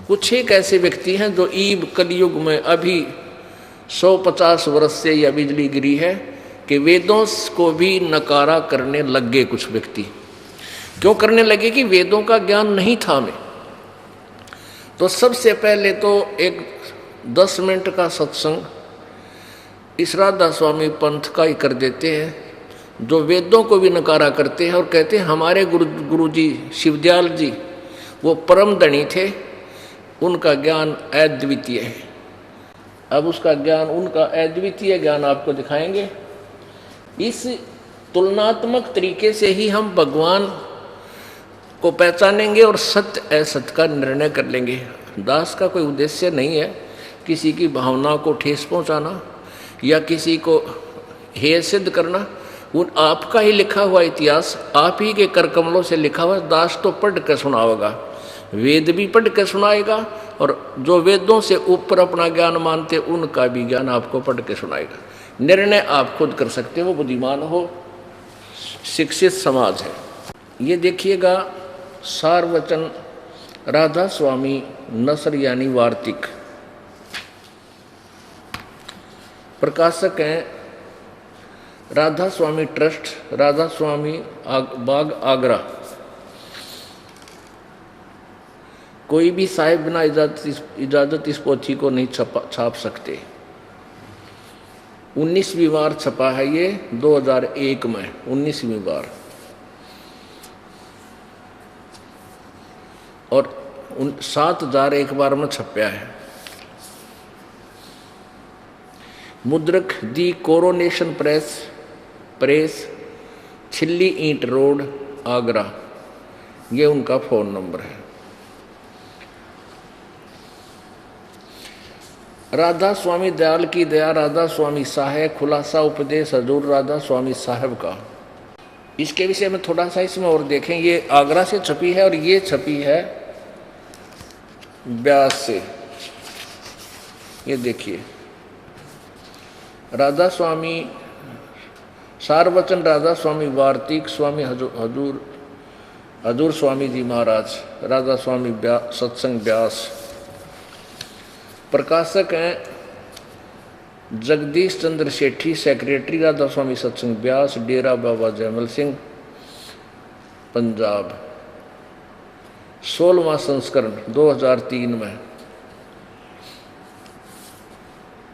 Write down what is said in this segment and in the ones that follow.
कुछ एक ऐसे व्यक्ति हैं जो ईब कलयुग में अभी 150 वर्ष से यह बिजली गिरी है कि वेदों को भी नकारा करने लग गए कुछ व्यक्ति। क्यों करने लगे? कि वेदों का ज्ञान नहीं था हमें। तो सबसे पहले तो एक 10 मिनट का सत्संग इस राधा स्वामी पंथ का ही कर देते हैं, जो वेदों को भी नकारा करते हैं और कहते हैं हमारे गुरु जी शिवदयाल जी वो परम धनी थे, उनका ज्ञान अद्वितीय है। अब उसका ज्ञान, उनका अद्वितीय ज्ञान आपको दिखाएंगे। इस तुलनात्मक तरीके से ही हम भगवान को पहचानेंगे और सत्य असत्य का निर्णय कर लेंगे। दास का कोई उद्देश्य नहीं है किसी की भावना को ठेस पहुंचाना या किसी को हेय सिद्ध करना। उन आपका ही लिखा हुआ इतिहास, आप ही के कर कमलों से लिखा हुआ दास तो पढ़ कर सुनाओगा, वेद भी पढ़ कर सुनाएगा, और जो वेदों से ऊपर अपना ज्ञान मानते उनका भी ज्ञान आपको पढ़ के सुनाएगा। निर्णय आप खुद कर सकते हो, बुद्धिमान हो, शिक्षित समाज है। ये देखिएगा सार वचन राधा स्वामी नसर यानी वार्तिक, प्रकाशक हैं राधा स्वामी ट्रस्ट, राधा स्वामी बाग आगरा। कोई भी साहिब बिना इजाजत इस पोथी को नहीं छाप सकते। 19वीं बार छपा है ये 2001 में, 19वीं बार, और 7,000 एक बार में छपया है। मुद्रक दी कोरोनेशन प्रेस, छिल्ली ईंट रोड, आगरा। ये उनका फ़ोन नंबर है। राधा स्वामी दयाल की दया, राधा स्वामी साहेब, खुलासा उपदेश हजूर राधा स्वामी साहेब का। इसके विषय में थोड़ा सा इसमें और देखें। ये आगरा से छपी है और ये छपी है ब्यास से। ये देखिए राधा स्वामी सारवचन राधा स्वामी वार्तिक स्वामी हजूर स्वामी जी महाराज, राधा स्वामी सत्संग ब्यास। प्रकाशक हैं जगदीश चंद्र सेठी, सेक्रेटरी राधा स्वामी सत्संग ब्यास, डेरा बाबा जयमल सिंह, पंजाब। 16वां संस्करण 2003 में।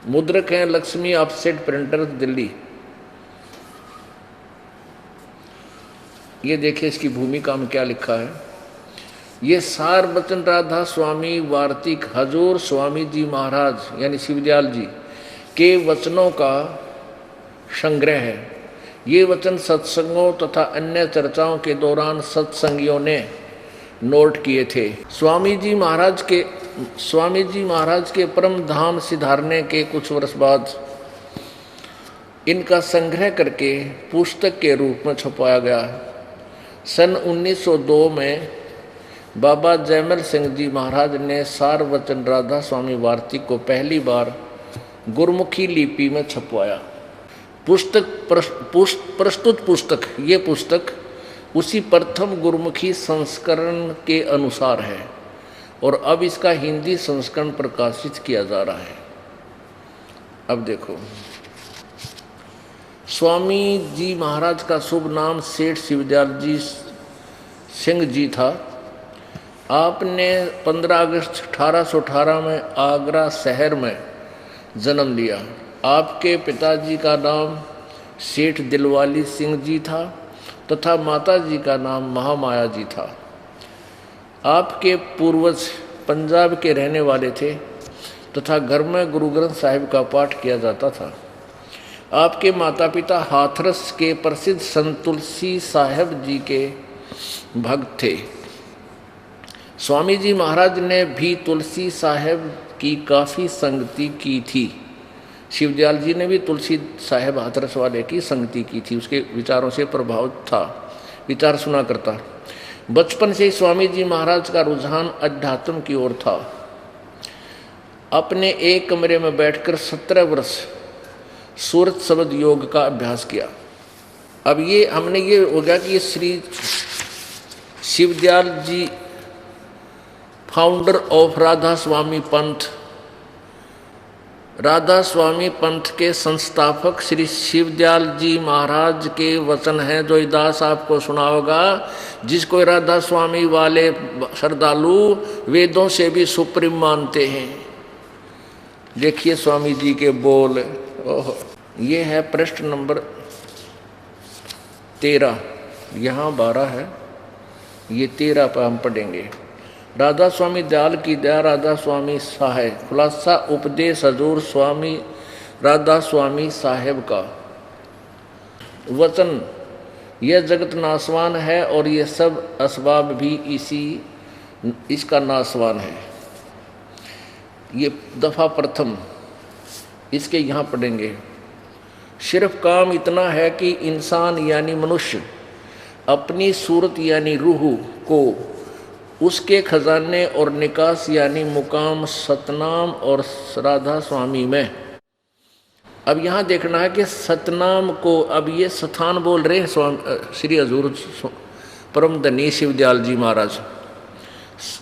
मुद्रक हैं लक्ष्मी ऑफसेट प्रिंटर, दिल्ली। ये देखिए इसकी भूमिका में क्या लिखा है। ये सार वचन राधा स्वामी वार्तिक हजूर स्वामी जी महाराज यानी शिवदयाल जी के वचनों का संग्रह है। ये वचन सत्संगों तथा अन्य चर्चाओं के दौरान सत्संगियों ने नोट किए थे। स्वामी जी महाराज के परम धाम सिधारने के कुछ वर्ष बाद इनका संग्रह करके पुस्तक के रूप में छपवाया गया। सन 1902 में बाबा जयमल सिंह जी महाराज ने सार वचन राधा स्वामी वार्तिक को पहली बार गुरमुखी लिपि में छपवाया। प्रस्तुत पुस्तक, ये पुस्तक उसी प्रथम गुरमुखी संस्करण के अनुसार है और अब इसका हिंदी संस्करण प्रकाशित किया जा रहा है। अब देखो, स्वामी जी महाराज का शुभ नाम सेठ शिवदयाल जी सिंह जी था। आपने 15 अगस्त 1818 में आगरा शहर में जन्म लिया। आपके पिताजी का नाम सेठ दिलवाली सिंह जी था तथा माता जी का नाम महामाया जी था। आपके पूर्वज पंजाब के रहने वाले थे तथा घर में गुरु ग्रंथ साहिब का पाठ किया जाता था। आपके माता पिता हाथरस के प्रसिद्ध संत तुलसी साहेब जी के भक्त थे। स्वामी जी महाराज ने भी तुलसी साहेब की काफ़ी संगति की थी। शिवदयाल जी ने भी तुलसी साहेब हाथरस वाले की संगति की थी, उसके विचारों से प्रभावित था, विचार सुना करता। बचपन से ही स्वामी जी महाराज का रुझान अध्यात्म की ओर था। अपने एक कमरे में बैठकर 17 वर्ष सूरत शब्द योग का अभ्यास किया। अब ये हमने ये हो गया कि ये श्री शिवदयाल जी फाउंडर ऑफ राधा स्वामी पंथ, राधा स्वामी पंथ के संस्थापक श्री शिवदयाल जी महाराज के वचन हैं जो दास आपको सुना होगा। जिसको राधा स्वामी वाले श्रद्धालु वेदों से भी सुप्रीम मानते हैं। देखिए स्वामी जी के बोल। ये है पृष्ठ नंबर 13, यहाँ 12 है, ये 13 पर हम पढ़ेंगे। राधा स्वामी दयाल की दया राधा स्वामी साहेब, खुलासा उपदेश हजूर स्वामी राधा स्वामी साहेब का वचन। यह जगत नासवान है और ये सब असबाब भी इसका नासवान है। ये दफा प्रथम, इसके यहाँ पढ़ेंगे। सिर्फ काम इतना है कि इंसान यानी मनुष्य अपनी सूरत यानी रूह को उसके खजाने और निकास यानी मुकाम सतनाम और राधा स्वामी में। अब यहाँ देखना है कि सतनाम को, अब ये स्थान बोल रहे हैं श्री हजूर परम धनी शिवदयाल जी महाराज।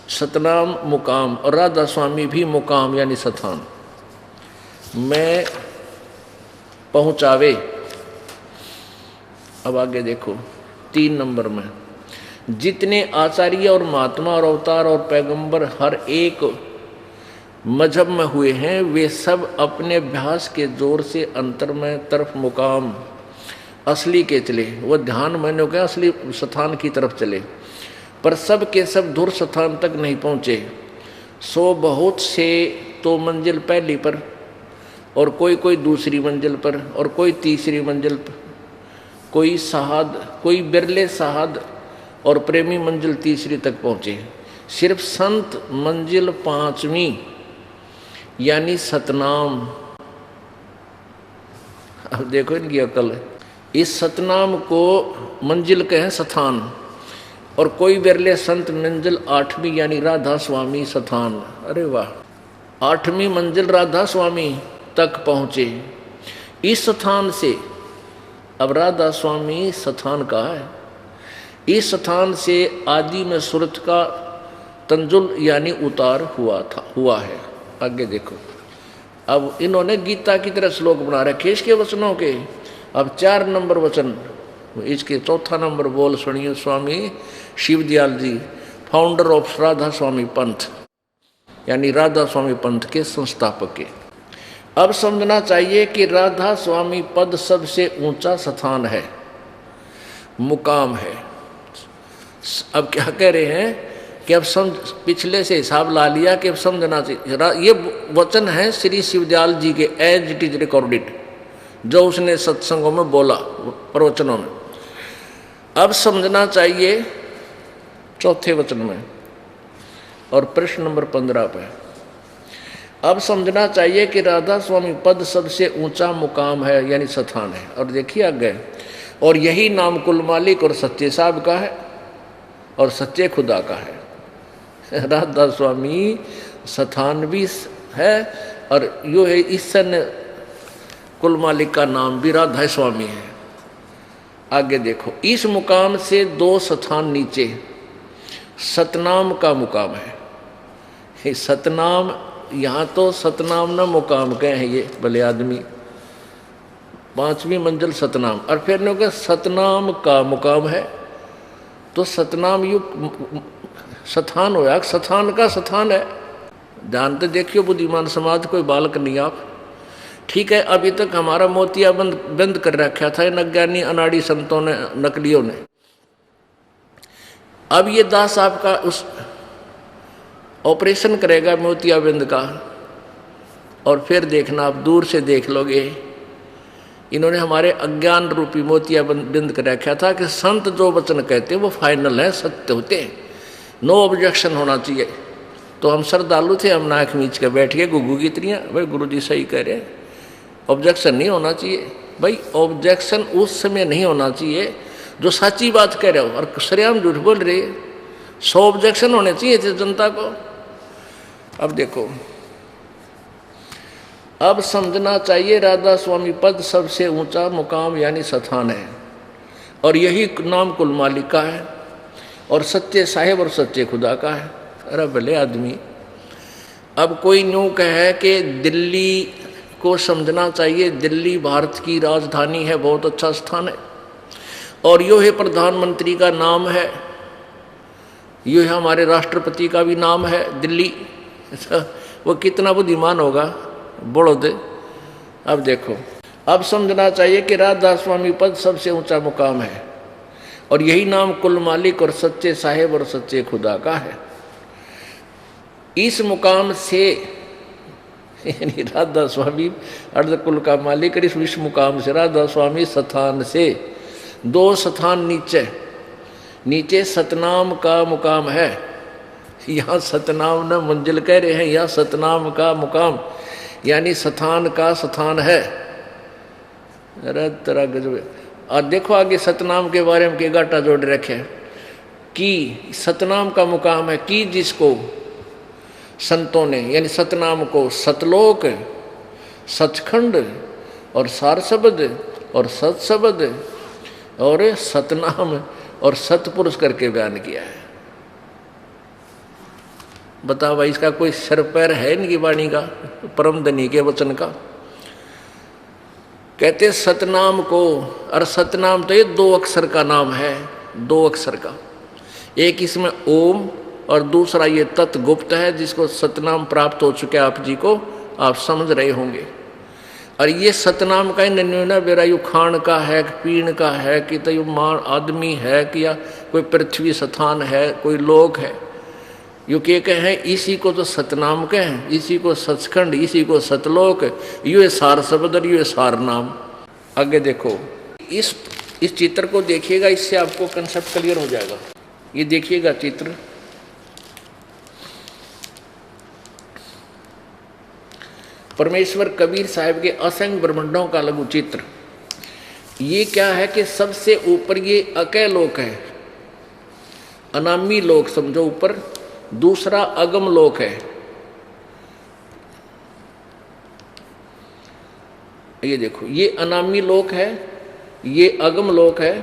सतनाम मुकाम और राधा स्वामी भी मुकाम यानी स्थान में पहुँचावे। अब आगे देखो 3 नंबर में, जितने आचार्य और महात्मा और अवतार और पैगंबर हर एक मजहब में हुए हैं वे सब अपने अभ्यास के जोर से अंतर में तरफ मुकाम असली के चले। वो ध्यान मैंने क्या असली स्थान की तरफ चले, पर सब के सब दूर स्थान तक नहीं पहुँचे। सो बहुत से तो मंजिल पहली पर और कोई दूसरी मंजिल पर और कोई तीसरी मंजिल पर, कोई साहद, कोई बिरले साहद और प्रेमी मंजिल तीसरी तक पहुँचे। सिर्फ संत मंजिल 5वीं यानी सतनाम। अब देखो इनकी अकल। इस सतनाम को मंजिल कहें स्थान, और कोई बिरले संत मंजिल 8वीं यानी राधा स्वामी स्थान। अरे वाह, 8वीं मंजिल राधा स्वामी तक पहुँचे। इस स्थान से, अब राधा स्वामी स्थान का है, इस स्थान से आदि में सूरत का तंजुल यानी उतार हुआ है। आगे देखो, अब इन्होंने गीता की तरह श्लोक बना रखे इसके वचनों के। अब 4 नंबर वचन, इसके 4था नंबर बोल सुनिए। स्वामी शिवदयाल जी फाउंडर ऑफ राधा स्वामी पंथ यानी राधा स्वामी पंथ के संस्थापक के। अब समझना चाहिए कि राधा स्वामी पद सबसे ऊंचा स्थान है, मुकाम है। अब क्या कह रहे हैं कि अब समझ, पिछले से हिसाब ला लिया कि अब समझना चाहिए। ये वचन है श्री शिवदयाल जी के, एज इट इज रिकॉर्डेड, जो उसने सत्संगों में बोला प्रवचनों में। अब समझना चाहिए 4थे वचन में और प्रश्न नंबर 15 पे। अब समझना चाहिए कि राधा स्वामी पद सबसे ऊंचा मुकाम है यानी स्थान है। और देखिए आगे, और यही नाम कुल मालिक और सच्चे साहब का है और सच्चे खुदा का है। राधा स्वामी स्थान भी है और यो है ईश्वर कुल मालिक का नाम भी राधा स्वामी है। आगे देखो, इस मुकाम से 2 स्थान नीचे सतनाम का मुकाम है। सतनाम, यहाँ तो सतनाम न मुकाम कहे हैं ये भले आदमी, 5वीं मंजिल सतनाम। और फिर ने कहा सतनाम का मुकाम है, तो सतनाम युग स्थान होया, स्थान का स्थान है। ध्यान तो देखियो बुद्धिमान समाज, कोई बालक नहीं आप। ठीक है, अभी तक हमारा मोतिया बंद कर रखा था इन अज्ञानी अनाड़ी संतों ने, नकलियों ने। अब ये दास आपका उस ऑपरेशन करेगा मोतियाबिंद का, और फिर देखना आप दूर से देख लोगे। इन्होंने हमारे अज्ञान रूपी मोतियाबिंद कर रखा था कि संत जो वचन कहते वो फाइनल है, सत्य होते, नो ऑब्जेक्शन होना चाहिए। तो हम श्रद्धालु थे, हम नाक मीच के बैठ गए गुग्गू की तरियाँ, भाई गुरु जी सही कह रहे हैं, ऑब्जेक्शन नहीं होना चाहिए। भाई ऑब्जेक्शन उस समय नहीं होना चाहिए जो सच्ची बात कह रहे हो, और सरेआम झूठ बोल रहे। 100 ऑब्जेक्शन होने चाहिए थे जनता को। अब देखो, अब समझना चाहिए राधा स्वामी पद सबसे ऊंचा मुकाम यानी स्थान है, और यही नाम कुल मालिक का है और सच्चे साहेब और सच्चे खुदा का है। अरे भले आदमी। अब कोई यूँ कहे कि दिल्ली को समझना चाहिए, दिल्ली भारत की राजधानी है, बहुत अच्छा स्थान है, और यो है प्रधानमंत्री का नाम है, यो है हमारे राष्ट्रपति का भी नाम है दिल्ली। वो कितना बुद्धिमान होगा, बोलो दे। अब देखो, अब समझना चाहिए कि राधादास स्वामी पद सबसे ऊंचा मुकाम है, और यही नाम कुल मालिक और सच्चे साहेब और सच्चे खुदा का है। इस मुकाम से यानी राधादास स्वामी अर्ध कुल का मालिक, और इस मुकाम से राधादास स्वामी स्थान से 2 स्थान नीचे सतनाम का मुकाम है। यहाँ सतनाम न मंजिल कह रहे हैं, यहाँ सतनाम का मुकाम यानी स्थान का स्थान है। अरे तरह गजब। और देखो आगे सतनाम के बारे में के गाटा जोड़ रखे कि सतनाम का मुकाम है, कि जिसको संतों ने यानी सतनाम को सतलोक, सचखंड और सार शब्द और सत शब्द और सतनाम और सतपुरुष करके बयान किया है। बताओ भाई, इसका कोई सर पैर है इनकी वाणी का, परम धनी के वचन का। कहते सतनाम को, और सतनाम तो ये 2 अक्षर का नाम है, 2 अक्षर का। एक इसमें ओम और दूसरा ये तत्गुप्त है, जिसको सतनाम प्राप्त हो चुके आप जी को, आप समझ रहे होंगे। और ये सतनाम का ना बेरा यू खान का है, पीण का है, कि तो यू मान आदमी है, कि या कोई पृथ्वी स्थान है, कोई लोक है। यू के कहें इसी को तो सतनाम कहें, इसी को सचखंड, इसी को सतलोक, यू सार शब्द और यू सार नाम। आगे देखो, इस चित्र को देखिएगा, इससे आपको कंसेप्ट क्लियर हो जाएगा। ये देखिएगा चित्र, परमेश्वर कबीर साहब के असंख्य ब्रह्मांडों का लघु चित्र। ये क्या है कि सबसे ऊपर ये अकय लोक है, अनामी लोक समझो ऊपर, दूसरा अगम लोक है। ये देखो, ये अनामी लोक है, ये अगम लोक है,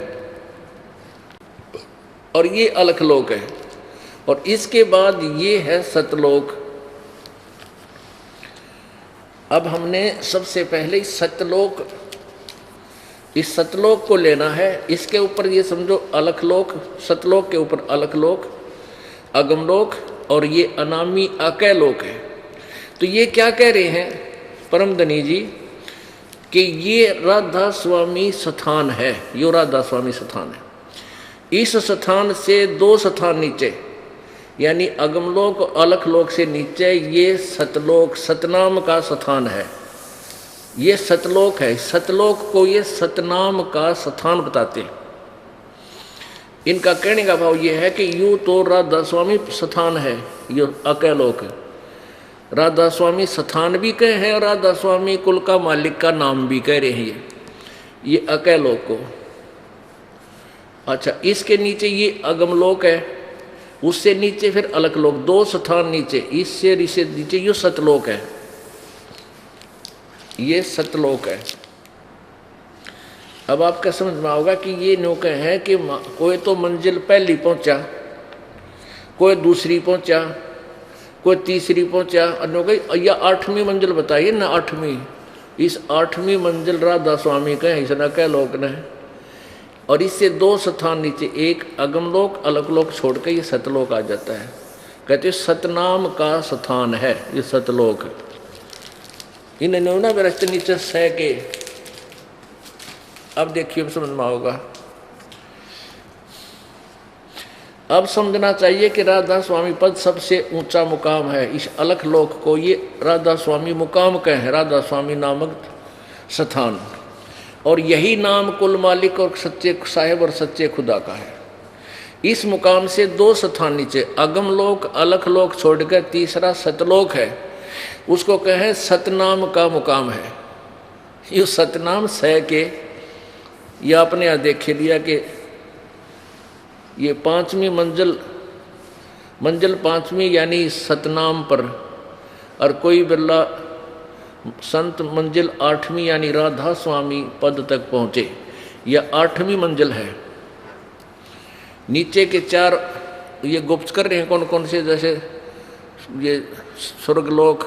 और ये अलख लोक है, और इसके बाद ये है सतलोक। अब हमने सबसे पहले सतलोक, इस सतलोक को लेना है। इसके ऊपर ये समझो अलख लोक, सतलोक के ऊपर अलख लोक, अगमलोक, और ये अनामी अकय लोक है। तो ये क्या कह रहे हैं परम धनी जी कि ये राधा स्वामी स्थान है, यो राधा स्वामी स्थान है। इस स्थान से 2 स्थान नीचे यानी अगमलोक और अलखलोक से नीचे ये सतलोक, सतनाम का स्थान है। ये सतलोक है, सतलोक को ये सतनाम का स्थान बताते हैं। इनका कहने का भाव ये है कि यूं तो राधा स्वामी स्थान है, ये अकैलोक है। राधा स्वामी स्थान भी कहे हैं और राधा स्वामी कुल का मालिक का नाम भी कह रहे हैं ये अकैलोक को। अच्छा, इसके नीचे ये अगमलोक है, उससे नीचे फिर अलकलोक, 2 स्थान नीचे, इससे नीचे ये सतलोक है, ये सतलोक है। अब आपका समझ में आओगा कि ये नौके हैं कि कोई तो मंजिल पहली पहुंचा, कोई दूसरी पहुंचा, कोई तीसरी पहुंचा, और या 8वीं मंजिल बताइए ना, 8वीं, इस 8वीं मंजिल राधा स्वामी का है, इसने कह लोक ने। और इससे 2 स्थान नीचे, एक अगमलोक अलकलोक छोड़ के ये सतलोक आ जाता है। कहते सतनाम का स्थान है ये सतलोक। इन्हें ना मेरा नीचे सह के, अब देखिए समझ में आओगा। अब समझना चाहिए कि राधा स्वामी पद सबसे ऊंचा मुकाम है। इस अलख लोक को ये राधा स्वामी मुकाम कहे हैं, राधा स्वामी नामक स्थान। और यही नाम कुल मालिक और सच्चे साहेब और सच्चे खुदा का है। इस मुकाम से 2 स्थान नीचे अगम लोक अलख लोक छोड़कर तीसरा सतलोक है, उसको कहें सतनाम का मुकाम है। ये सतनाम सह के ये आपने यहाँ देख लिया कि ये 5वीं मंजिल 5वीं यानी सतनाम पर, और कोई बिरला संत मंजिल 8वीं यानी राधा स्वामी पद तक पहुँचे, यह 8वीं मंजिल है। नीचे के 4 ये गुप्त कर रहे हैं कौन कौन से, जैसे ये स्वर्गलोक,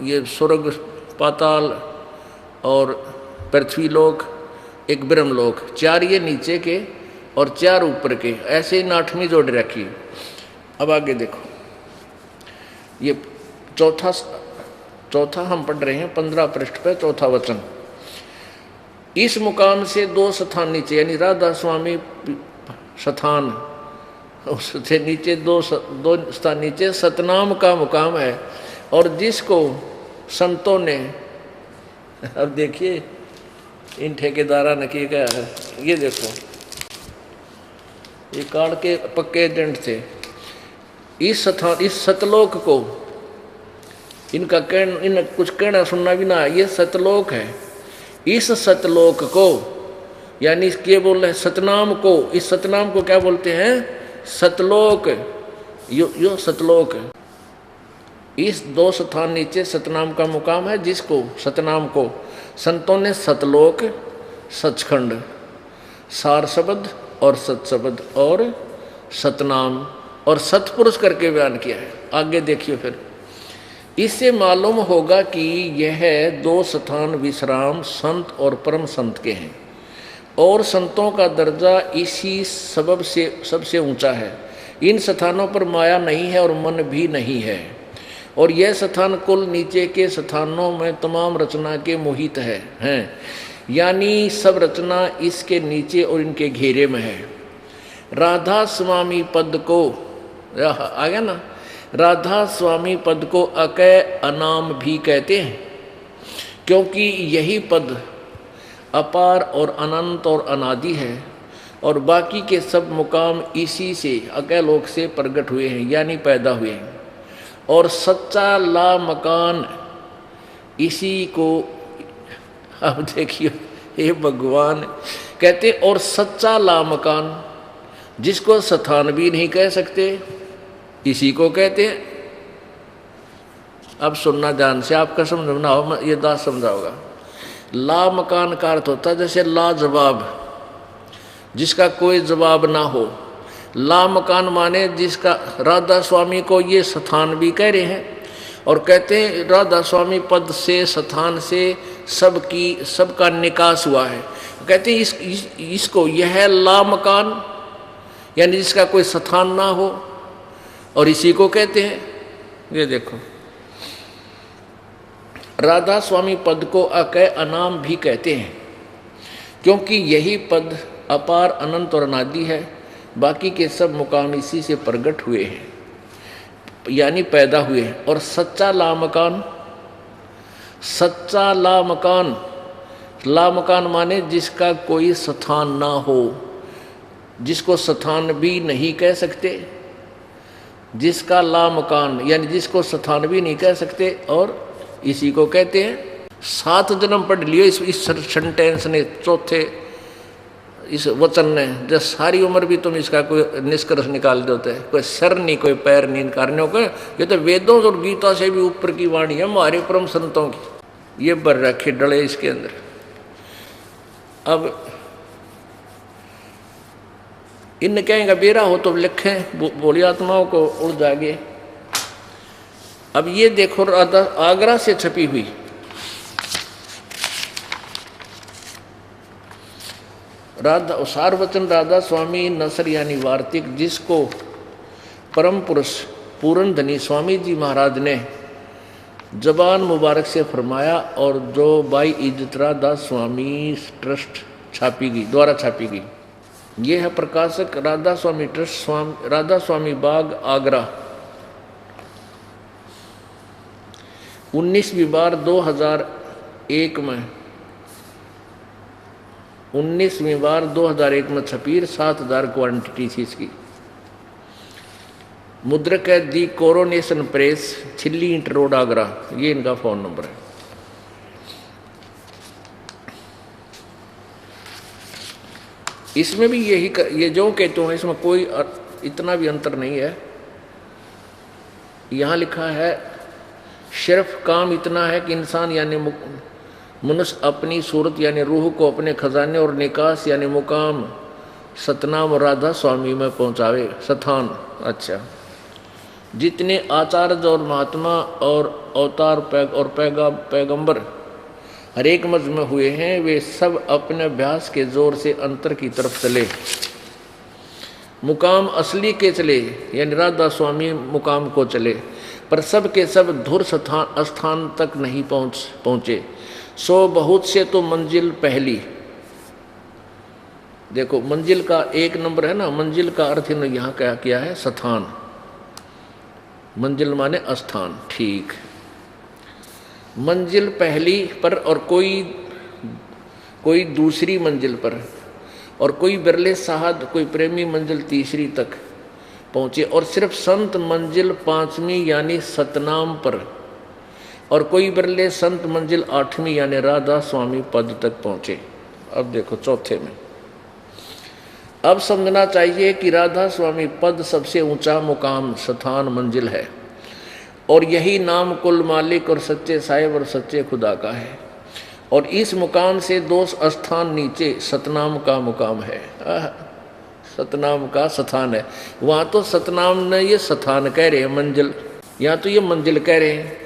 ये स्वर्ग, पाताल और पृथ्वीलोक, एक ब्रह्मलोक, 4 ये नीचे के और 4 ऊपर के, ऐसे ही 8वीं जोड़ रखी। अब आगे देखो, ये चौथा हम पढ़ रहे हैं 15 पृष्ठ पे, चौथा वचन। इस मुकाम से 2 स्थान नीचे, यानी राधा स्वामी स्थान, उससे नीचे 2 स्थान नीचे सतनाम का मुकाम है। और जिसको संतों ने, अब देखिए इन ठेकेदारा ने किया क्या है, ये देखो, ये काल के पक्के एजेंट थे। इस सतलोक को, इनका इन कुछ कहना सुनना भी ना, ये सतलोक है। इस सतलोक को, यानी क्या बोल रहे हैं, सतनाम को, इस सतनाम को क्या बोलते हैं, सतलोक, यो सतलोक। इस 2 स्थान नीचे सतनाम का मुकाम है, जिसको सतनाम को संतों ने सतलोक, सचखंड, सार शब्द और सतशब्द और सतनाम और सतपुरुष करके बयान किया है। आगे देखिए फिर, इससे मालूम होगा कि यह 2 स्थान विश्राम संत और परम संत के हैं, और संतों का दर्जा इसी सबब से सबसे ऊंचा है। इन स्थानों पर माया नहीं है और मन भी नहीं है, और यह स्थान कुल नीचे के स्थानों में तमाम रचना के मोहित हैं, यानी सब रचना इसके नीचे और इनके घेरे में है। राधा स्वामी पद को, आ गया ना, राधा स्वामी पद को अकय अनाम भी कहते हैं, क्योंकि यही पद अपार और अनंत और अनादि है, और बाकी के सब मुकाम इसी से, अकय लोक से प्रकट हुए हैं, यानी पैदा हुए हैं। और सच्चा ला मकान इसी को, अब देखिए हे भगवान, कहते और सच्चा ला मकान, जिसको स्थान भी नहीं कह सकते, इसी को कहते हैं। अब सुनना ध्यान से, आपका समझना हो, ये दास समझाओगा। ला मकान का अर्थ होता है जैसे लाजवाब, जिसका कोई जवाब ना हो। ला मकान माने जिसका, राधा स्वामी को ये स्थान भी कह रहे हैं, और कहते हैं राधा स्वामी पद से, स्थान से सबका निकास हुआ है। कहते हैं इसको, यह ला मकान, यानी जिसका कोई स्थान ना हो, और इसी को कहते हैं। ये देखो, राधा स्वामी पद को अकय अनाम भी कहते हैं, क्योंकि यही पद अपार अनंत और अनादि है, बाकी के सब मुकाम इसी से प्रकट हुए हैं, यानी पैदा हुए हैं। और सच्चा लामकान, सच्चा लामकान, लामकान माने जिसका कोई स्थान ना हो, जिसको स्थान भी नहीं कह सकते, जिसका लामकान यानी जिसको स्थान भी नहीं कह सकते, और इसी को कहते हैं। 7 जन्म पढ़ लियो इस सेंटेंस ने, चौथे इस वचन ने, जब सारी उम्र भी तुम इसका कोई निष्कर्ष निकाल देते हैं। कोई सर नहीं, कोई पैर नहीं करने को। ये तो वेदों और गीता से भी ऊपर की वाणी है हमारे परम संतों की, ये बर रखे डले इसके अंदर। अब इन कहेंगे बेरा हो तो लिखें, बोली आत्माओं को उड़ जागे। अब ये देखो, आगरा से छपी हुई राधा सारवचन राधा स्वामी नसर यानी वार्तिक, जिसको परम पुरुष पूर्ण धनी स्वामी जी महाराज ने जबान मुबारक से फरमाया, और जो बाई इज्जत राधा स्वामी ट्रस्ट छापी गई, द्वारा छापी गई। ये है प्रकाशक राधा स्वामी ट्रस्ट, राधा स्वामी बाग आगरा, 19वीं बार 2001 में, 19वीं बार 2001 में छपी, 7000 क्वांटिटी थी इसकी। मुद्रक है दी कोरोनेशन प्रेस, छिल्ली इंटर रोड आगरा, ये इनका फ़ोन नंबर है। इसमें भी यही ये जो कहते हैं, इसमें कोई इतना भी अंतर नहीं है। यहाँ लिखा है सिर्फ काम इतना है कि इंसान यानी मनुष्य अपनी सूरत यानी रूह को अपने खजाने और निकास यानी मुकाम सतनाम और राधा स्वामी में पहुँचावे। स्थान, अच्छा जितने आचार्य और महात्मा और अवतार पैगंबर हर एक मज में हुए हैं, वे सब अपने अभ्यास के जोर से अंतर की तरफ चले, मुकाम असली के चले, यानी राधा स्वामी मुकाम को चले, पर सब के सब धुर स्थान तक नहीं पहुँचे। सो बहुत से तो मंजिल पहली। देखो मंजिल का एक नंबर है ना, मंजिल का अर्थ इन्होंने यहाँ क्या किया है, स्थान। मंजिल माने स्थान, ठीक। मंजिल पहली पर और कोई दूसरी मंजिल पर, और कोई बिरले साहब, कोई प्रेमी मंजिल तीसरी तक पहुँचे, और सिर्फ संत मंजिल पांचवी यानी सतनाम पर, और कोई बिरले संत मंजिल आठवीं यानी राधा स्वामी पद तक पहुँचे। अब देखो चौथे में, अब समझना चाहिए कि राधा स्वामी पद सबसे ऊंचा मुकाम स्थान मंजिल है, और यही नाम कुल मालिक और सच्चे साहिब और सच्चे खुदा का है। और इस मुकाम से 2 स्थान नीचे सतनाम का मुकाम है। सतनाम का स्थान है, वहाँ तो सतनाम ने ये स्थान कह रहे हैं मंजिल, यहाँ तो ये मंजिल कह रहे हैं।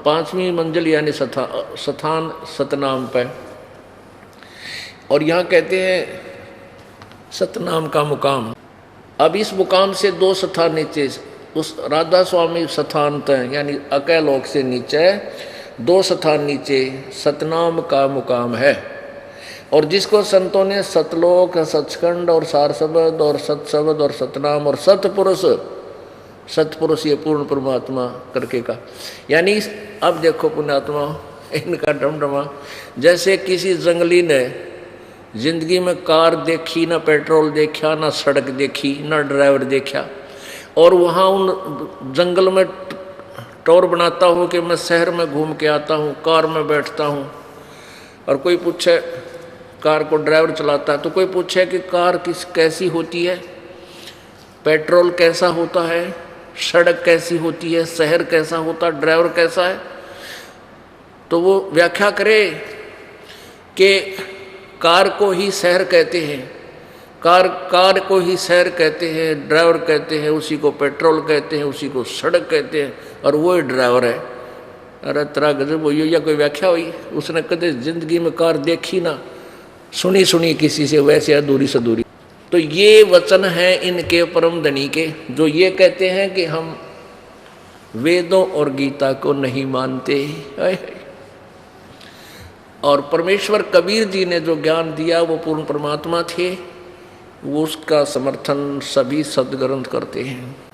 5वीं मंजिल यानी स्थान सतनाम पे, और यहाँ कहते हैं सतनाम का मुकाम। अब इस मुकाम से 2 स्थान नीचे, उस राधा स्वामी स्थान तक यानी अकैलोक से नीचे 2 स्थान नीचे सतनाम का मुकाम है। और जिसको संतों ने सतलोक, सचखंड और सार शब्द और सतशब्द और सतनाम और सतपुरुष ये पूर्ण परमात्मा करके का, यानी अब देखो पुण्यात्मा इनका डमडमा, जैसे किसी जंगली ने जिंदगी में कार देखी ना, पेट्रोल देखा ना, सड़क देखी ना, ड्राइवर देखा, और वहाँ उन जंगल में टोर बनाता हूँ कि मैं शहर में घूम के आता हूँ, कार में बैठता हूँ, और कोई पूछे, कार को ड्राइवर चलाता है, तो कोई पूछे कि कार कैसी होती है, पेट्रोल कैसा होता है, सड़क कैसी होती है, शहर कैसा होता है, ड्राइवर कैसा है, तो वो व्याख्या करे कि कार को ही शहर कहते हैं, कार को ही शहर कहते हैं, ड्राइवर कहते हैं, उसी को पेट्रोल कहते हैं, उसी को सड़क कहते हैं, और वो ही ड्राइवर है। अरे तेरा गजब हुई या कोई व्याख्या हुई, उसने कदे जिंदगी में कार देखी ना, सुनी किसी से, वैसे अधूरी से दूरी। तो ये वचन है इनके परम धनी के, जो ये कहते हैं कि हम वेदों और गीता को नहीं मानते। और परमेश्वर कबीर जी ने जो ज्ञान दिया वो पूर्ण परमात्मा थे, वो उसका समर्थन सभी सद्ग्रंथ करते हैं।